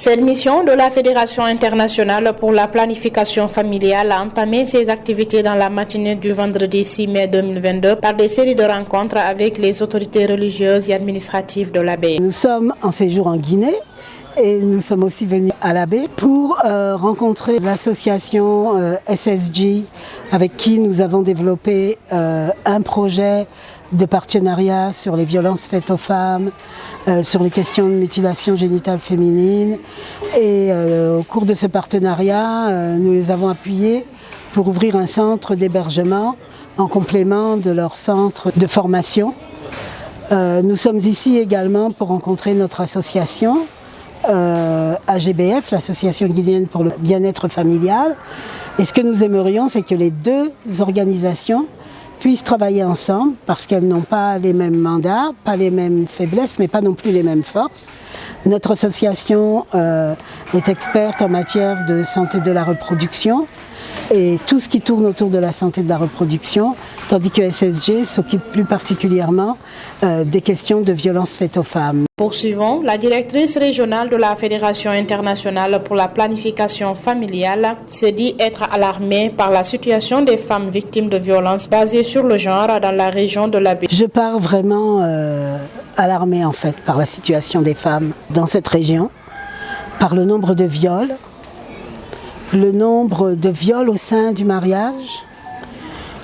Cette mission de la Fédération internationale pour la planification familiale a entamé ses activités dans la matinée du vendredi 6 mai 2022 par des séries de rencontres avec les autorités religieuses et administratives de la baie. Nous sommes en séjour en Guinée et nous sommes aussi venus à la baie pour rencontrer l'association SSG avec qui nous avons développé un projet de partenariat sur les violences faites aux femmes, sur les questions de mutilation génitale féminine. Et au cours de ce partenariat, nous les avons appuyés pour ouvrir un centre d'hébergement en complément de leur centre de formation. Nous sommes ici également pour rencontrer notre association, AGBF, l'Association guinéenne pour le bien-être familial. Et ce que nous aimerions, c'est que les deux organisations puissent travailler ensemble parce qu'elles n'ont pas les mêmes mandats, pas les mêmes faiblesses, mais pas non plus les mêmes forces. Notre association est experte en matière de santé de la reproduction et tout ce qui tourne autour de la santé de la reproduction, tandis que SSG s'occupe plus particulièrement des questions de violences faites aux femmes. Poursuivons, la directrice régionale de la Fédération internationale pour la planification familiale se dit être alarmée par la situation des femmes victimes de violences basées sur le genre dans la région de la baie. Je pars vraiment alarmée en fait par la situation des femmes dans cette région, par le nombre de viols, au sein du mariage,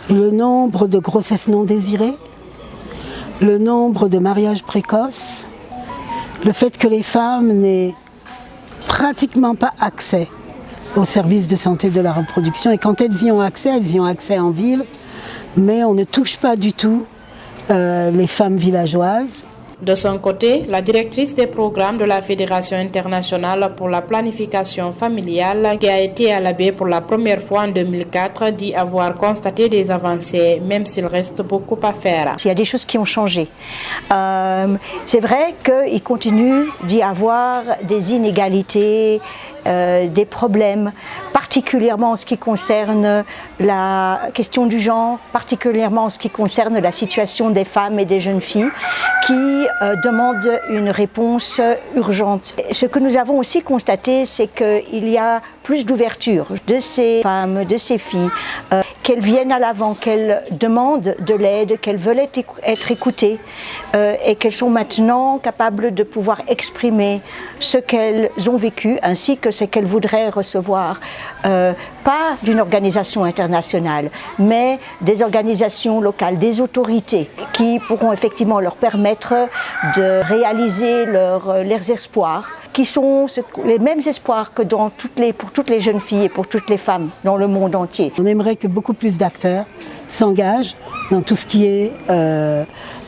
le nombre de grossesses non désirées, le nombre de mariages précoces, le fait que les femmes n'aient pratiquement pas accès aux services de santé de la reproduction. Et quand elles y ont accès en ville, mais on ne touche pas du tout les femmes villageoises. De son côté, la directrice des programmes de la Fédération internationale pour la planification familiale, qui a été à la baie pour la première fois en 2004, dit avoir constaté des avancées, même s'il reste beaucoup à faire. Il y a des choses qui ont changé. C'est vrai qu'il continue d'y avoir des inégalités, des problèmes, particulièrement en ce qui concerne la question du genre, particulièrement en ce qui concerne la situation des femmes et des jeunes filles qui demandent une réponse urgente. Ce que nous avons aussi constaté, c'est qu'il y a plus d'ouverture de ces femmes, de ces filles, qu'elles viennent à l'avant, qu'elles demandent de l'aide, qu'elles veulent être écoutées et qu'elles sont maintenant capables de pouvoir exprimer ce qu'elles ont vécu ainsi que ce qu'elles voudraient recevoir, pas d'une organisation internationale, mais des organisations locales, des autorités qui pourront effectivement leur permettre de réaliser leurs espoirs, qui sont les mêmes espoirs que pour toutes les jeunes filles et pour toutes les femmes dans le monde entier. On aimerait que beaucoup plus d'acteurs s'engagent dans tout ce qui est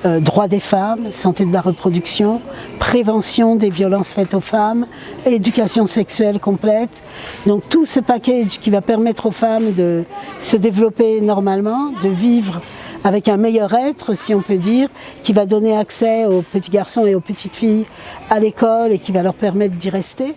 droits des femmes, santé de la reproduction, prévention des violences faites aux femmes, éducation sexuelle complète. Donc tout ce package qui va permettre aux femmes de se développer normalement, de vivre avec un meilleur être, si on peut dire, qui va donner accès aux petits garçons et aux petites filles à l'école et qui va leur permettre d'y rester.